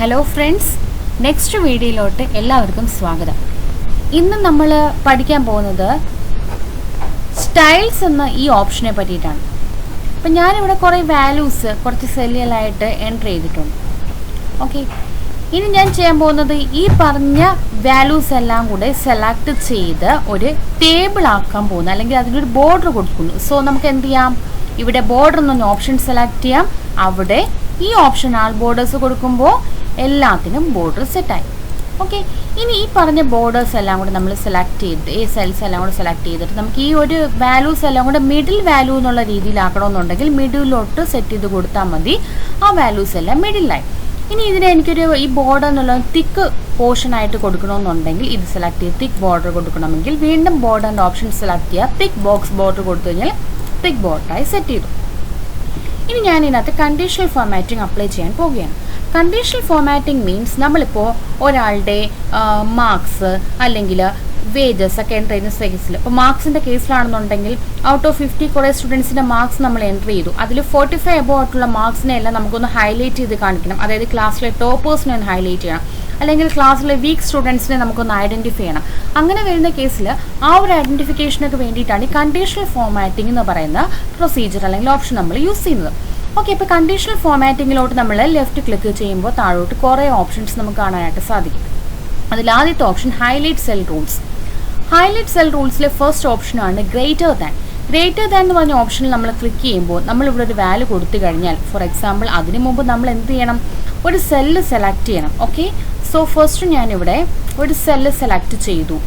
Hello friends, next വീഡിയോയിലോട്ട് എല്ലാവർക്കും സ്വാഗതം. ഇന്ന് നമ്മൾ പഠിക്കാൻ പോകുന്നത് സ്റ്റൈൽസ് എന്ന ഈ ഓപ്ഷനെ പറ്റിയിട്ടാണ്. അപ്പം ഞാനിവിടെ കുറേ വാല്യൂസ് കുറച്ച് സെല്ലുകളായിട്ട് എൻ്റർ ചെയ്തിട്ടുണ്ട്. ഓക്കെ, ഇനി ഞാൻ ചെയ്യാൻ പോകുന്നത് ഈ പറഞ്ഞ വാല്യൂസ് എല്ലാം കൂടെ സെലക്ട് ചെയ്ത് ഒരു ടേബിൾ ആക്കാൻ പോകുന്നു, അല്ലെങ്കിൽ അതിനൊരു ബോർഡർ കൊടുക്കുന്നു. സോ നമുക്ക് എന്ത് ചെയ്യാം, ഇവിടെ ബോർഡർ എന്നൊരു ഓപ്ഷൻ സെലക്ട് ചെയ്യാം. അവിടെ ഈ ഓപ്ഷൻ ആൾ ബോർഡേഴ്സ് കൊടുക്കുമ്പോൾ എല്ലാത്തിനും ബോർഡർ സെറ്റായി. ഓക്കെ, ഇനി ഈ പറഞ്ഞ ബോർഡേഴ്സ് എല്ലാം കൂടെ നമ്മൾ സെലക്ട് ചെയ്തിട്ട് ഈ സെൽസ് എല്ലാം കൂടെ സെലക്ട് ചെയ്തിട്ട് നമുക്ക് ഈ ഒരു വാല്യൂസ് എല്ലാം കൂടെ മിഡിൽ വാല്യൂ എന്നുള്ള രീതിയിലാക്കണമെന്നുണ്ടെങ്കിൽ മിഡിലോട്ട് സെറ്റ് ചെയ്ത് കൊടുത്താൽ മതി. ആ വാല്യൂസ് എല്ലാം മിഡിലായി. ഇനി ഇതിനെ എനിക്കൊരു ഈ ബോർഡർ എന്നുള്ള തിക്ക് പോർഷൻ ആയിട്ട് കൊടുക്കണമെന്നുണ്ടെങ്കിൽ ഇത് സെലക്ട് ചെയ്ത് തിക്ക് ബോർഡർ കൊടുക്കണമെങ്കിൽ വീണ്ടും ബോർഡറിൻ്റെ ഓപ്ഷൻ സെലക്ട് ചെയ്യുക. തിക്ക് ബോക്സ് ബോർഡർ കൊടുത്തു കഴിഞ്ഞാൽ തിക്ക് ബോർഡറായി സെറ്റ് ചെയ്തു. ഇനി ഞാൻ ഇതിനകത്ത് കണ്ടീഷണൽ ഫോർമാറ്റിംഗ് അപ്ലൈ ചെയ്യാൻ പോവുകയാണ്. കണ്ടീഷണൽ ഫോർമാറ്റിംഗ് മീൻസ് നമ്മളിപ്പോൾ ഒരാളുടെ മാർക്സ് അല്ലെങ്കിൽ വേജസ് ഒക്കെ എൻ്റർ ചെയ്യുന്ന കേസിൽ, ഇപ്പോൾ മാർക്സിൻ്റെ കേസിലാണെന്നുണ്ടെങ്കിൽ ഔട്ട് ഓഫ് 50 കുറേ സ്റ്റുഡൻസിൻ്റെ മാർക്സ് നമ്മൾ എൻ്റർ ചെയ്തു. അതിൽ 45 എബോ ആയിട്ടുള്ള മാർക്സിനെ എല്ലാം നമുക്കൊന്ന് ഹൈലൈറ്റ് ചെയ്ത് കാണിക്കണം. അതായത് ക്ലാസ്സിലെ ടോപ്പേഴ്സിനെ ഒന്ന് ഹൈലൈറ്റ് ചെയ്യണം, അല്ലെങ്കിൽ ക്ലാസ്സിലെ വീക്ക് സ്റ്റുഡൻസിനെ നമുക്കൊന്ന് ഐഡൻറ്റിഫൈ ചെയ്യണം. അങ്ങനെ വരുന്ന കേസിൽ ആ ഒരു ഐഡൻറ്റിഫിക്കേഷനൊക്കെ വേണ്ടിയിട്ടാണ് ഈ കണ്ടീഷണൽ ഫോർമാറ്റിംഗ് എന്ന് പറയുന്ന പ്രൊസീജിയർ അല്ലെങ്കിൽ ഓപ്ഷൻ നമ്മൾ യൂസ് ചെയ്യുന്നത്. ഓക്കെ, ഇപ്പോൾ കണ്ടീഷണൽ ഫോർമാറ്റിങ്ങിലോട്ട് നമ്മൾ ലെഫ്റ്റ് ക്ലിക്ക് ചെയ്യുമ്പോൾ താഴോട്ട് കുറേ ഓപ്ഷൻസ് നമുക്ക് കാണാനായിട്ട് സാധിക്കും. അതിൽ ആദ്യത്തെ option highlight cell rules. Highlight cell റൂൾസിലെ ഫസ്റ്റ് ഓപ്ഷനാണ് ഗ്രേറ്റർ ദാൻ. ഗ്രേറ്റർ ദാൻ എന്ന് പറഞ്ഞ ഓപ്ഷനിൽ നമ്മൾ ക്ലിക്ക് ചെയ്യുമ്പോൾ നമ്മളിവിടെ ഒരു വാല്യൂ കൊടുത്തു കഴിഞ്ഞാൽ, ഫോർ എക്സാമ്പിൾ അതിന് മുമ്പ് നമ്മൾ എന്ത് ചെയ്യണം, ഒരു സെല്ല് സെലക്ട് ചെയ്യണം. ഓക്കെ, സോ ഫസ്റ്റ് ഞാനിവിടെ ഒരു സെല്ല് സെലക്ട് ചെയ്തു,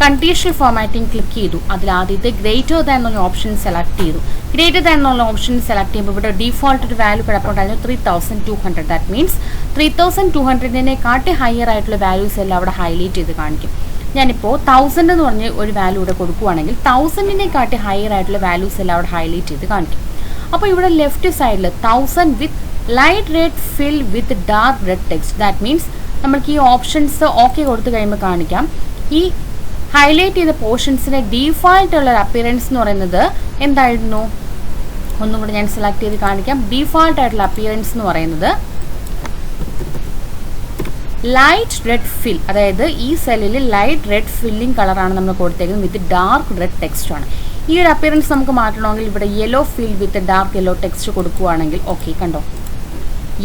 കണ്ടീഷണൽ ഫോർമാറ്റിംഗ് ക്ലിക്ക് ചെയ്തു. അതിൽ ആദ്യത്തെ ഗ്രേറ്റർ ദാൻ എന്നുള്ള ഓപ്ഷൻ സെലക്ട് ചെയ്തു. ഗ്രേറ്റർ ദാൻ എന്നുള്ള ഓപ്ഷൻ സെലക്ട് ചെയ്യുമ്പോൾ ഇവിടെ ഡിഫോൾട്ട് ഒരു വാല്യൂ കിടപ്പുണ്ടായിരുന്നു 3200. ദാറ്റ് മീൻസ് 3200-നെ കാട്ടി ഹയർ ആയിട്ടുള്ള വാല്യൂസ് എല്ലാം അവിടെ ഹൈലൈറ്റ് ചെയ്ത് കാണിക്കും. ഞാനിപ്പോൾ 1000 എന്ന് പറഞ്ഞ് ഒരു വാല്യൂ ഇവിടെ കൊടുക്കുകയാണെങ്കിൽ 1000-നെ കാട്ടി ഹയർ ആയിട്ടുള്ള വാല്യൂസ് എല്ലാം അവിടെ ഹൈലൈറ്റ് ചെയ്ത് കാണിക്കും. അപ്പോൾ ഇവിടെ ലെഫ്റ്റ് സൈഡിൽ 1000 with light red fill with dark red text. That means നമുക്ക് ഈ ഓപ്ഷൻസ് ഓക്കെ കൊടുത്തു കഴിയുമ്പോൾ കാണിക്കാം. ഈ ഹൈലൈറ്റ് ചെയ്ത പോർഷൻസിൻ്റെ ഡീഫാൾട്ടുള്ള ഒരു അപ്പിയറൻസ് എന്ന് പറയുന്നത് എന്തായിരുന്നു, ഒന്നും കൂടെ ഞാൻ സെലക്ട് ചെയ്ത് കാണിക്കാം. ഡീഫാൾട്ട് ആയിട്ടുള്ള അപ്പിയറൻസ് എന്ന് പറയുന്നത് ലൈറ്റ് റെഡ് ഫിൽ, അതായത് ഈ സെല്ലിൽ ലൈറ്റ് റെഡ് ഫില്ലിംഗ് കളറാണ് നമ്മൾ കൊടുത്തേക്കുന്നത് വിത്ത് ഡാർക്ക് റെഡ് ടെക്സ്റ്റ് ആണ്. ഈ ഒരു അപ്പിയറൻസ് നമുക്ക് മാറ്റണമെങ്കിൽ ഇവിടെ yellow fill with dark yellow text കൊടുക്കുകയാണെങ്കിൽ, ഓക്കെ കണ്ടോ,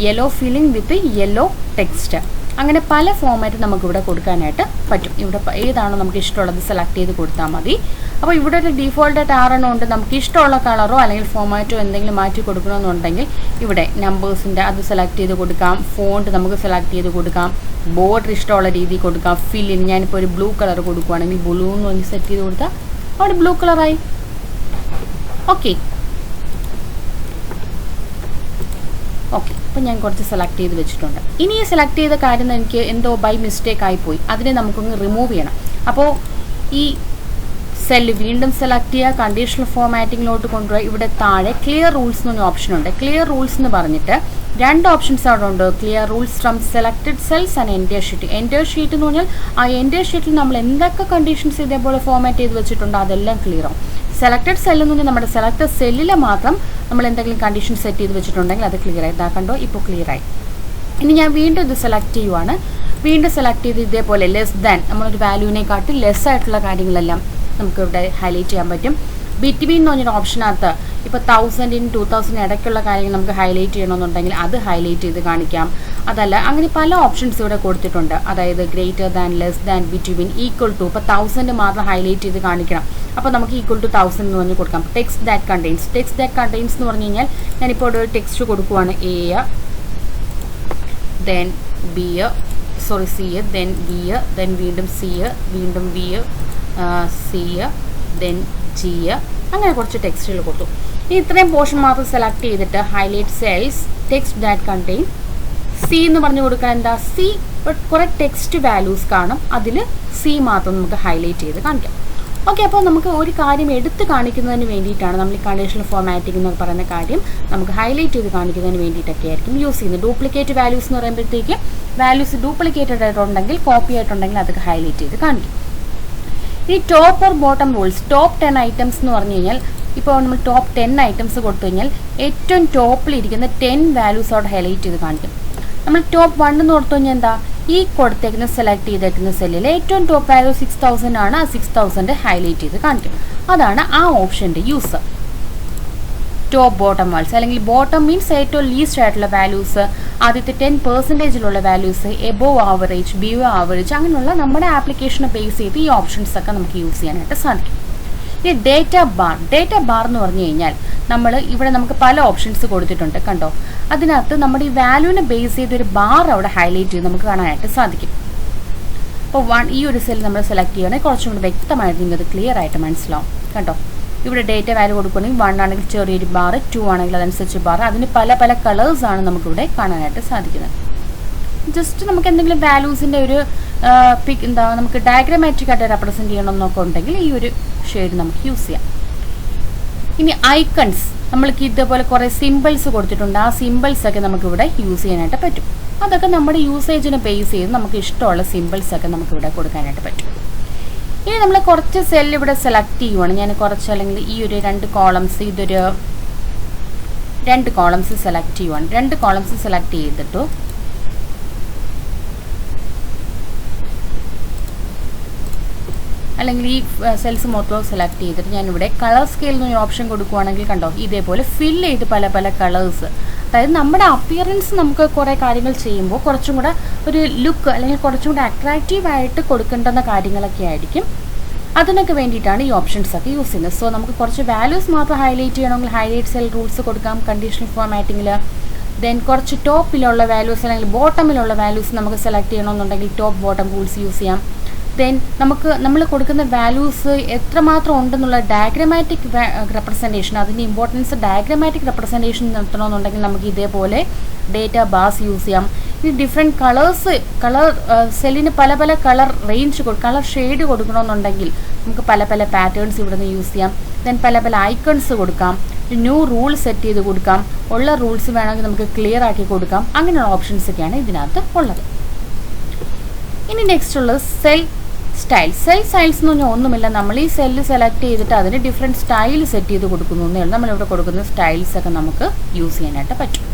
yellow filling with yellow text. അങ്ങനെ പല ഫോമാറ്റ് നമുക്കിവിടെ കൊടുക്കാനായിട്ട് പറ്റും. ഇവിടെ ഏതാണോ നമുക്ക് ഇഷ്ടമുള്ളത് സെലക്ട് ചെയ്ത് കൊടുത്താൽ മതി. അപ്പോൾ ഇവിടെ ഒരു ഡീഫോൾട്ടായിട്ട് 6 ഉണ്ട്. നമുക്ക് ഇഷ്ടമുള്ള കളറോ അല്ലെങ്കിൽ ഫോമാറ്റോ എന്തെങ്കിലും മാറ്റി കൊടുക്കണമെന്നുണ്ടെങ്കിൽ ഇവിടെ നമ്പേഴ്സിൻ്റെ അത് സെലക്ട് ചെയ്ത് കൊടുക്കാം. ഫോണ്ട് നമുക്ക് സെലക്ട് ചെയ്ത് കൊടുക്കാം. ബോർഡർ ഇഷ്ടമുള്ള രീതിയിൽ കൊടുക്കാം. ഫില്ലിന് ഞാനിപ്പോൾ ഒരു ബ്ലൂ കളർ കൊടുക്കുകയാണെങ്കിൽ ബ്ലൂ എന്ന് പറഞ്ഞ് സെറ്റ് ചെയ്ത് കൊടുത്താൽ അവിടെ ബ്ലൂ കളറായി. ഓക്കെ, അപ്പോൾ ഞാൻ കുറച്ച് സെലക്ട് ചെയ്ത് വെച്ചിട്ടുണ്ട്. ഇനി ഈ സെലക്ട് ചെയ്ത കാര്യം എനിക്ക് എന്തോ ബൈ മിസ്റ്റേക്ക് ആയിപ്പോയി, അതിനെ നമുക്കൊന്ന് റിമൂവ് ചെയ്യണം. അപ്പോൾ ഈ സെല്ല് വീണ്ടും സെലക്ട് ചെയ്യുക, കണ്ടീഷണൽ ഫോർമാറ്റിങ്ങിലോട്ട് കൊണ്ടുപോയി ഇവിടെ താഴെ ക്ലിയർ റൂൾസ് എന്ന് പറഞ്ഞ ഓപ്ഷൻ ഉണ്ട്. ക്ലിയർ റൂൾസ് എന്ന് പറഞ്ഞിട്ട് 2 ഓപ്ഷൻസ് അവിടെ ഉണ്ട്. Clear rules from selected cells and entire sheet. Entire sheet എന്ന് പറഞ്ഞാൽ ആ എൻറ്റയർ ഷീറ്റിൽ നമ്മൾ എന്തൊക്കെ കണ്ടീഷൻസ് ഇതേപോലെ ഫോർമാറ്റ് ചെയ്ത് വെച്ചിട്ടുണ്ടോ അതെല്ലാം ക്ലിയർ ആവും. സെലക്റ്റഡ് സെൽ എന്ന് പറഞ്ഞാൽ നമ്മുടെ സെലക്റ്റഡ് സെല്ലിൽ മാത്രം നമ്മൾ എന്തെങ്കിലും കണ്ടീഷൻ സെറ്റ് ചെയ്ത് വെച്ചിട്ടുണ്ടെങ്കിൽ അത് ക്ലിയർ ആയി. ഇതാക്കണ്ടോ, ഇപ്പോൾ ക്ലിയർ ആയി. ഇനി ഞാൻ വീണ്ടും ഇത് സെലക്ട് ചെയ്യുവാണ്. വീണ്ടും സെലക്ട് ചെയ്ത് ഇതേപോലെ ലെസ് ദാൻ, നമ്മളൊരു വാല്യൂവിനെക്കാട്ടി ലെസ് ആയിട്ടുള്ള കാര്യങ്ങളെല്ലാം നമുക്ക് ഇവിടെ ഹൈലൈറ്റ് ചെയ്യാൻ പറ്റും. ബിറ്റ്വീൻ എന്ന് പറഞ്ഞൊരു ഓപ്ഷനകത്ത് ഇപ്പോൾ 1000-നും 2000 ഇടയ്ക്കുള്ള കാര്യങ്ങൾ നമുക്ക് ഹൈലൈറ്റ് ചെയ്യണമെന്നുണ്ടെങ്കിൽ അത് ഹൈലൈറ്റ് ചെയ്ത് കാണിക്കാം. അതല്ല, അങ്ങനെ പല ഓപ്ഷൻസ് ഇവിടെ കൊടുത്തിട്ടുണ്ട്. അതായത് greater than, less than, between, equal to. ഇപ്പോൾ 1000 മാത്രം ഹൈലൈറ്റ് ചെയ്ത് കാണിക്കണം. അപ്പോൾ നമുക്ക് ഈക്വൽ ടു 1000 എന്ന് പറഞ്ഞ് കൊടുക്കാം. Text that contains. Text that contains എന്ന് പറഞ്ഞു കഴിഞ്ഞാൽ ഞാനിപ്പോൾ ഒരു ടെക്സ്റ്റ് കൊടുക്കുവാണ്. A, then B, C, then B, then വീണ്ടും സി, വീണ്ടും ബി, സി, ദെൻ ജി, അങ്ങനെ കുറച്ച് ടെക്സ്റ്റുകൾ കൊടുത്തു. ഈ ഇത്രയും പോർഷൻ മാത്രം സെലക്ട് ചെയ്തിട്ട് highlight cells text that contain C എന്ന് പറഞ്ഞു കൊടുക്കാൻ. എന്താ സി, കുറേ ടെക്സ്റ്റ് വാല്യൂസ് കാണും, അതിൽ സി മാത്രം നമുക്ക് ഹൈലൈറ്റ് ചെയ്ത് കാണിക്കാം. ഓക്കെ, അപ്പോൾ നമുക്ക് ഒരു കാര്യം എടുത്ത് കാണിക്കുന്നതിന് വേണ്ടിയിട്ടാണ് നമ്മൾ ഈ കണ്ടീഷണൽ ഫോർമാറ്റിംഗ് എന്ന് പറയുന്ന കാര്യം നമുക്ക് ഹൈലൈറ്റ് ചെയ്ത് കാണിക്കുന്നതിന് വേണ്ടിയിട്ടൊക്കെ ആയിരിക്കും യൂസ് ചെയ്യുന്നത്. ഡ്യൂപ്ലിക്കേറ്റ് വാല്യൂസ് എന്ന് പറയുമ്പോഴത്തേക്ക് വാല്യൂസ് ഡ്യൂപ്ലിക്കേറ്റഡ് ആയിട്ടുണ്ടെങ്കിൽ, കോപ്പി ആയിട്ടുണ്ടെങ്കിൽ അതൊക്കെ ഹൈലൈറ്റ് ചെയ്ത് കാണിക്കും. ഈ top or bottom rules. Top 10 items എന്ന് പറഞ്ഞു കഴിഞ്ഞാൽ ഇപ്പോൾ നമ്മൾ ടോപ്പ് 10 ഐറ്റംസ് കൊടുത്തു കഴിഞ്ഞാൽ ഏറ്റവും ടോപ്പിലിരിക്കുന്ന 10 വാല്യൂസ് അവിടെ ഹൈലൈറ്റ് ചെയ്ത് കാണിക്കും. നമ്മൾ ടോപ്പ് 1 എന്ന് ഓർത്തു കഴിഞ്ഞാൽ എന്താ, ഈ കൊടുത്തേക്കുന്ന സെലക്ട് ചെയ്തേക്കുന്ന സെല്ലിൽ ഏറ്റവും ടോപ്പ് വാല്യൂ 6000 ആണ്. ആ 6000 ഹൈലൈറ്റ് ചെയ്ത് കാണിക്കും. അതാണ് ആ ഓപ്ഷൻ്റെ യൂസ്. ടോപ്പ് ബോട്ടം വാൽസ്, അല്ലെങ്കിൽ ബോട്ടം മീൻസ് ഏറ്റവും ലീസ്റ്റ് ആയിട്ടുള്ള വാല്യൂസ്, ആദ്യത്തെ 10% values, above average, below average, അങ്ങനെയുള്ള നമ്മുടെ ആപ്ലിക്കേഷനെ ബേസ് ചെയ്ത് ഈ ഓപ്ഷൻസ് ഒക്കെ നമുക്ക് യൂസ് ചെയ്യാനായിട്ട് സാധിക്കും. ഇനി ഡേറ്റ ബാർ എന്ന് പറഞ്ഞു കഴിഞ്ഞാൽ ഇവിടെ നമുക്ക് പല ഓപ്ഷൻസ് കൊടുത്തിട്ടുണ്ട് കണ്ടോ. അതിനകത്ത് നമ്മുടെ ഈ വാല്യൂവിനെ ബേസ് ചെയ്തൊരു ബാർ അവിടെ ഹൈലൈറ്റ് ചെയ്ത് നമുക്ക് കാണാനായിട്ട് സാധിക്കും. അപ്പോൾ ഈ ഒരു സെൽ നമ്മൾ സെലക്ട് ചെയ്യുകയാണെങ്കിൽ കുറച്ചും കൂടി വ്യക്തമായിട്ട് നിങ്ങൾക്ക് ക്ലിയർ ആയിട്ട് മനസ്സിലാവും കണ്ടോ. ഇവിടെ ഡേറ്റ വാല്യൂ കൊടുക്കുകയാണെങ്കിൽ 1 ആണെങ്കിൽ ചെറിയൊരു ബാർ, 2 ആണെങ്കിൽ അതനുസരിച്ച് ബാർ, അതിന് പല പല കളേഴ്സാണ് നമുക്കിവിടെ കാണാനായിട്ട് സാധിക്കുന്നത്. ജസ്റ്റ് നമുക്ക് എന്തെങ്കിലും വാല്യൂസിൻ്റെ ഒരു നമുക്ക് ഡയഗ്രാമാറ്റിക് ആയിട്ട് റെപ്രസെൻറ്റ് ചെയ്യണമെന്നൊക്കെ ഉണ്ടെങ്കിൽ ഈ ഒരു ഷെയ്ഡ് നമുക്ക് യൂസ് ചെയ്യാം. ഇനി ഐക്കൺസ്, നമ്മൾക്ക് ഇതേപോലെ കുറേ സിമ്പിൾസ് കൊടുത്തിട്ടുണ്ട്. ആ സിമ്പിൾസ് ഒക്കെ നമുക്കിവിടെ യൂസ് ചെയ്യാനായിട്ട് പറ്റും. അതൊക്കെ നമ്മുടെ യൂസേജിനെ ബേസ് ചെയ്ത് നമുക്ക് ഇഷ്ടമുള്ള സിമ്പിൾസ് ഒക്കെ നമുക്കിവിടെ കൊടുക്കാനായിട്ട് പറ്റും. ഇനി നമ്മൾ കുറച്ച് സെല്ല് ഇവിടെ സെലക്ട് ചെയ്യുവാണ്. ഞാൻ കുറച്ച്, അല്ലെങ്കിൽ ഈ ഒരു 2 കോളംസ്, ഇതൊരു 2 കോളംസ് സെലക്ട് ചെയ്യുവാണ്. 2 കോളംസ് സെലക്ട് ചെയ്തിട്ടു അല്ലെങ്കിൽ ഈ സെൽസ് മൊത്തം സെലക്ട് ചെയ്തിട്ട് ഞാനിവിടെ കളർ സ്കെയിൽ എന്നൊരു ഓപ്ഷൻ കൊടുക്കുകയാണെങ്കിൽ കണ്ടോ, ഇതേപോലെ ഫില്ല് ചെയ്ത് പല പല കളേഴ്സ്, അതായത് നമ്മുടെ അപ്പിയറൻസ് നമുക്ക് കുറേ കാര്യങ്ങൾ ചെയ്യുമ്പോൾ കുറച്ചും കൂടെ ഒരു ലുക്ക്, അല്ലെങ്കിൽ കുറച്ചും കൂടെ അട്രാക്റ്റീവായിട്ട് കൊടുക്കേണ്ടുന്ന കാര്യങ്ങളൊക്കെ ആയിരിക്കും. അതിനൊക്കെ വേണ്ടിയിട്ടാണ് ഈ ഓപ്ഷൻസ് ഒക്കെ യൂസ് ചെയ്യുന്നത്. സോ നമുക്ക് കുറച്ച് വാല്യൂസ് മാത്രം ഹൈലൈറ്റ് ചെയ്യണമെങ്കിൽ ഹൈലൈറ്റ് സെൽ റൂൾസ് കൊടുക്കാം കണ്ടീഷണൽ ഫോർമാറ്റിങ്ങിൽ. ദെൻ കുറച്ച് ടോപ്പിലുള്ള വാല്യൂസ് അല്ലെങ്കിൽ ബോട്ടമിലുള്ള വാല്യൂസ് നമുക്ക് സെലക്ട് ചെയ്യണമെന്നുണ്ടെങ്കിൽ ടോപ്പ് ബോട്ടം റൂൾസ് യൂസ് ചെയ്യാം. ദെൻ നമ്മൾ കൊടുക്കുന്ന വാല്യൂസ് എത്രമാത്രം ഉണ്ടെന്നുള്ള ഡയഗ്രമാറ്റിക് റെപ്രസെൻറ്റേഷൻ, അതിൻ്റെ ഇമ്പോർട്ടൻസ് ഡയഗ്രമാറ്റിക് റെപ്രസെൻറ്റേഷൻ നിർത്തണമെന്നുണ്ടെങ്കിൽ നമുക്ക് ഇതേപോലെ ഡേറ്റ ബാർസ് യൂസ് ചെയ്യാം. ഈ ഡിഫറെൻറ്റ് കളർ സെല്ലിന് പല പല കളർ കളർ ഷെയ്ഡ് കൊടുക്കണമെന്നുണ്ടെങ്കിൽ നമുക്ക് പല പല പാറ്റേൺസ് ഇവിടെ നിന്ന് യൂസ് ചെയ്യാം. ദെൻ പല പല ഐക്കൺസ് കൊടുക്കാം, ന്യൂ റൂൾ സെറ്റ് ചെയ്ത് കൊടുക്കാം, ഉള്ള റൂൾസ് വേണമെങ്കിൽ നമുക്ക് ക്ലിയർ ആക്കി കൊടുക്കാം. അങ്ങനെയുള്ള ഓപ്ഷൻസ് ഒക്കെയാണ് ഇതിനകത്ത് ഉള്ളത്. ഇനി നെക്സ്റ്റ് ഉള്ളത് സെൽ സ്റ്റൈൽസ് എന്ന് പറഞ്ഞാൽ ഒന്നുമില്ല, നമ്മൾ ഈ സെല്ല് സെലക്ട് ചെയ്തിട്ട് അതിന് ഡിഫറെൻറ്റ് സ്റ്റൈൽ സെറ്റ് ചെയ്ത് കൊടുക്കുന്നു എന്നേ ഉള്ളൂ. നമ്മളിവിടെ കൊടുക്കുന്ന സ്റ്റൈൽസ് ഒക്കെ നമുക്ക് യൂസ് ചെയ്യാനായിട്ട് പറ്റും.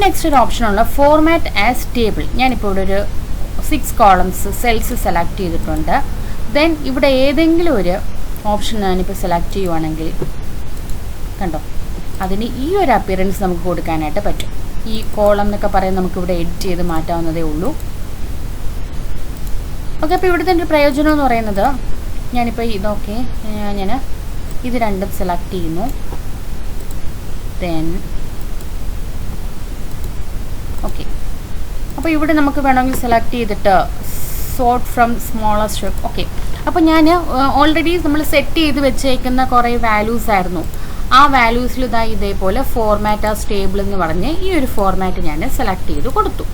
നെക്സ്റ്റ് ഒരു ഓപ്ഷനുള്ള ഫോർമാറ്റ് ആസ് ടേബിൾ. ഞാനിപ്പോൾ ഇവിടെ ഒരു 6 കോളംസ് സെൽസ് സെലക്ട് ചെയ്തിട്ടുണ്ട്. ദെൻ ഇവിടെ ഏതെങ്കിലും ഒരു ഓപ്ഷൻ ഞാനിപ്പോൾ സെലക്ട് ചെയ്യുവാണെങ്കിൽ കണ്ടോ, അതിന് ഈ ഒരു അപ്പിയറൻസ് നമുക്ക് കൊടുക്കാനായിട്ട് പറ്റും. ഈ കോളം എന്നൊക്കെ പറയാൻ നമുക്കിവിടെ എഡിറ്റ് ചെയ്ത് മാറ്റാവുന്നതേ ഉള്ളൂ. ഓക്കെ, അപ്പോൾ ഇവിടുത്തെ ഒരു പ്രയോജനം എന്ന് പറയുന്നത്, ഞാനിപ്പോൾ ഇതൊക്കെ ഞാൻ ഇത് രണ്ടും സെലക്ട് ചെയ്യുന്നു. ദെൻ ഓക്കെ, അപ്പോൾ ഇവിടെ നമുക്ക് വേണമെങ്കിൽ സെലക്ട് ചെയ്തിട്ട് സോർട്ട് ഫ്രം സ്മോളസ്റ്റ്. ഓക്കെ, അപ്പോൾ ഞാൻ ഓൾറെഡി നമ്മൾ സെറ്റ് ചെയ്ത് വെച്ചേക്കുന്ന കുറേ വാല്യൂസ് ആയിരുന്നു. ആ വാല്യൂസിൽ ഇതേപോലെ ഫോർമാറ്റ് ആസ് ടേബിൾ എന്ന് പറഞ്ഞ് ഈ ഒരു ഫോർമാറ്റ് ഞാൻ സെലക്ട് ചെയ്ത് കൊടുത്തു.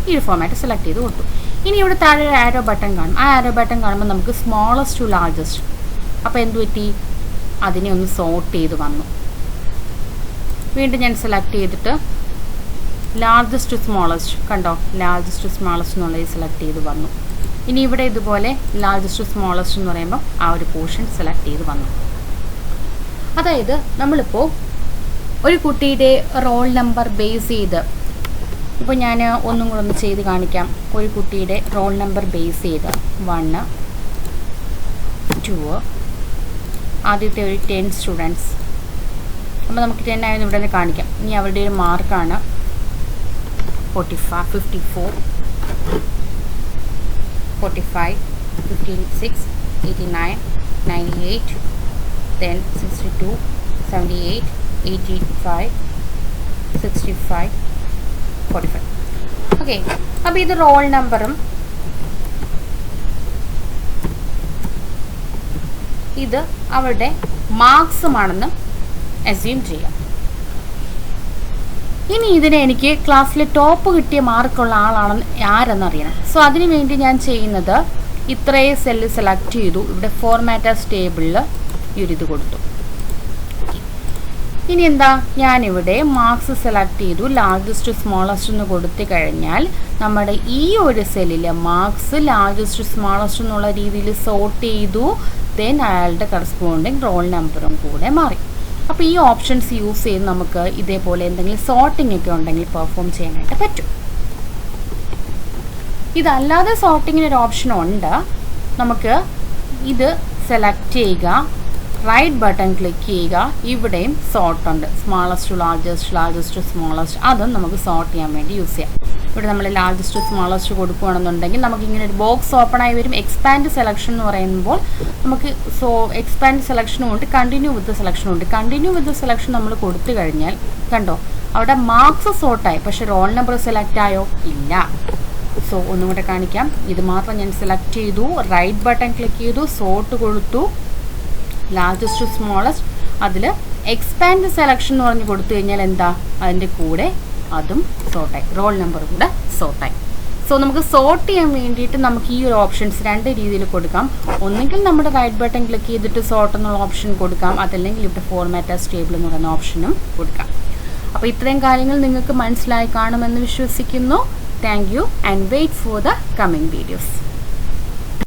ഈ ഒരു ഫോർമാറ്റ് സെലക്ട് ചെയ്ത് കൊടുത്തു. ഇനി ഇവിടെ താഴെ ഒരു ആരോ ബട്ടൺ കാണും. ആ ആരോ ബട്ടൺ കാണുമ്പോൾ നമുക്ക് സ്മോളസ്റ്റ് ടു ലാർജസ്റ്റ്, അപ്പോൾ എന്ത് പറ്റി, അതിനെ ഒന്ന് സോർട്ട് ചെയ്ത് വന്നു. വീണ്ടും ഞാൻ സെലക്ട് ചെയ്തിട്ട് ലാർജസ്റ്റ് ടു സ്മോളസ്റ്റ്, കണ്ടോ, ലാർജസ്റ്റ് ടു സ്മോളസ്റ്റ് എന്നുള്ളത് സെലക്ട് ചെയ്ത് വന്നു. ഇനി ഇവിടെ ഇതുപോലെ ലാർജസ്റ്റ് ടു സ്മോളസ്റ്റ് എന്ന് പറയുമ്പോൾ ആ ഒരു പോർഷൻ സെലക്ട് ചെയ്ത് വന്നു. അതായത് നമ്മളിപ്പോൾ ഒരു കുട്ടിയുടെ റോൾ നമ്പർ ബേസ് ചെയ്ത്, ഇപ്പോൾ ഞാൻ ഒന്നും കൂടെ ഒന്ന് ചെയ്ത് കാണിക്കാം. ഒരു കുട്ടിയുടെ റോൾ നമ്പർ ബേസ് ചെയ്ത് 1, 2, ആദ്യത്തെ ഒരു 10 സ്റ്റുഡൻസ്. അപ്പോൾ നമുക്ക് 10 ആയെന്ന് ഇവിടെ നിന്ന് കാണിക്കാം. ഇനി അവരുടെ ഒരു മാർക്കാണ് 45, 54, 45, 56, 89, 98, then 62, 78, 85, 65, 45. ഓക്കെ, അപ്പോൾ ഇത് റോൾ നമ്പറും ഇത് അവരുടെ മാർക്സുമാണെന്ന് അസ്യൂം ചെയ്യാം. ഇനി ഇതിനെ എനിക്ക് ക്ലാസ്സിൽ ടോപ്പ് കിട്ടിയ മാർക്കുള്ള ആളാണെന്ന് ആരെന്നറിയണം. സോ അതിനു വേണ്ടി ഞാൻ ചെയ്യുന്നത് ഇത്രയും സെല്ല് സെലക്ട് ചെയ്തു, ഇവിടെ ഫോർമാറ്റ് ആസ് ടേബിളിൽ ഈ ഒരു ഇത് കൊടുത്തു. ഇനി എന്താ, ഞാനിവിടെ മാർക്സ് സെലക്ട് ചെയ്തു, ലാർജസ്റ്റ് സ്മോളസ്റ്റ് എന്ന് കൊടുത്തു കഴിഞ്ഞാൽ നമ്മുടെ ഈ ഒരു സെല്ലിൽ മാർക്സ് ലാർജസ്റ്റ് സ്മോളസ്റ്റ് എന്നുള്ള രീതിയിൽ സോർട്ട് ചെയ്തു. ദെൻ അയാളുടെ കറസ്പോണ്ടിങ് റോൾ നമ്പറും കൂടെ മാറി. അപ്പോൾ ഈ ഓപ്ഷൻസ് യൂസ് ചെയ്ത് നമുക്ക് ഇതേപോലെ എന്തെങ്കിലും സോർട്ടിംഗ് ഒക്കെ ഉണ്ടെങ്കിൽ പെർഫോം ചെയ്യാനായിട്ട് പറ്റും. ഇതല്ലാതെ സോർട്ടിങ്ങിനൊരു ഓപ്ഷൻ ഉണ്ട്. നമുക്ക് ഇത് സെലക്ട് ചെയ്യുക, റൈറ്റ് ബട്ടൺ ക്ലിക്ക് ചെയ്യുക, ഇവിടെയും സോർട്ട് ഉണ്ട്, smallest to largest, largest to smallest. അതും നമുക്ക് സോർട്ട് ചെയ്യാൻ വേണ്ടി യൂസ് ചെയ്യാം. ഇവിടെ നമ്മൾ ലാർജസ്റ്റ് ടു സ്മോളസ്റ്റ് കൊടുക്കുകയാണെന്നുണ്ടെങ്കിൽ നമുക്ക് ഇങ്ങനെ ഒരു ബോക്സ് ഓപ്പൺ ആയി വരും. എക്സ്പാൻഡ് സെലക്ഷൻ എന്ന് പറയുമ്പോൾ നമുക്ക് എക്സ്പാൻഡ് സെലക്ഷനും ഉണ്ട്, കണ്ടിന്യൂ വിത്ത് സെലക്ഷനും ഉണ്ട്. കണ്ടിന്യൂ വിത്ത് സെലക്ഷൻ നമ്മൾ കൊടുത്തു കഴിഞ്ഞാൽ കണ്ടോ അവിടെ മാർക്സ് സോർട്ടായി, പക്ഷെ റോൾ നമ്പർ സെലക്ട് ആയോ? ഇല്ല. സോ ഒന്നും കൂടെ കാണിക്കാം. ഇത് മാത്രം ഞാൻ സെലക്ട് ചെയ്തു, റൈറ്റ് ബട്ടൺ ക്ലിക്ക് ചെയ്തു, സോർട്ട് കൊടുത്തു, ലാർജസ്റ്റ് ടു സ്മോളസ്റ്റ്. അതിൽ എക്സ്പാൻഡ് സെലക്ഷൻ എന്ന് പറഞ്ഞ് കൊടുത്തു കഴിഞ്ഞാൽ എന്താ, അതിൻ്റെ കൂടെ അതും സോർട്ടായി, റോൾ നമ്പർ കൂടെ സോർട്ടായി. സോ നമുക്ക് സോർട്ട് ചെയ്യാൻ വേണ്ടിയിട്ട് നമുക്ക് ഈ ഒരു ഓപ്ഷൻസ് 2 രീതിയിൽ കൊടുക്കാം. ഒന്നുകിൽ നമ്മുടെ റൈറ്റ് ബട്ടൺ ക്ലിക്ക് ചെയ്തിട്ട് സോർട്ട് എന്നുള്ള ഓപ്ഷൻ കൊടുക്കാം, അതല്ലെങ്കിൽ ഇവിടെ ഫോർമാറ്റ് ആസ് ടേബിൾ എന്ന് പറയുന്ന ഓപ്ഷനും കൊടുക്കാം. അപ്പോൾ ഇത്രയും കാര്യങ്ങൾ നിങ്ങൾക്ക് മനസ്സിലായി കാണുമെന്ന് വിശ്വസിക്കുന്നു. Thank you and wait for the coming videos.